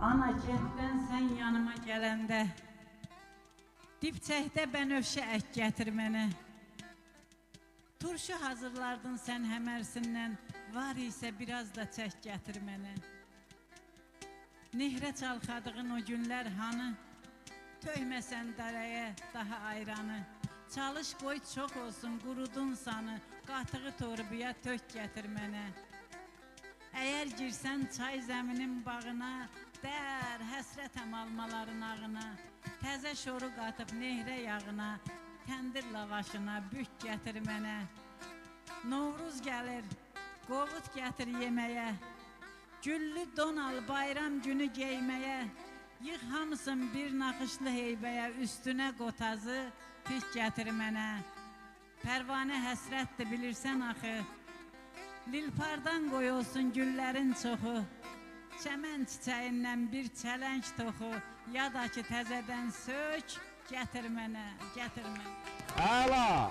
Ana kənddən sən yanıma gələndə, dibçəkdə bənövşə ək gətir mənə. Turşu hazırlardın sən həmərsindən, var isə biraz da çək gətir mənə. Nehrə çalxadığın o günlər hanı, töyməsən dərəyə daha ayranı. Çalış qoy çox olsun qurudun sanı, qatığı torbuya tök gətir mənə. Əgər girsən çay zəminin bağına, dər həsrətəm almaların ağına. Təzə şoru qatıb nehrə yağına, təndir lavaşına bük gətir mənə. Novruz gəlir, qovut gətir yeməyə, güllü don al bayram günü geyməyə. Yığ hamısın bir naxışlı heybəyə, üstünə qotazı pik gətir mənə. Pərvanə həsrətdir bilirsən axı, lilpardan qoy olsun güllərin çoxu. Çəmən çiçəyindən bir çələng toxu, ya da ki təzədən sök gətir mənə, gətir mənə. Əla!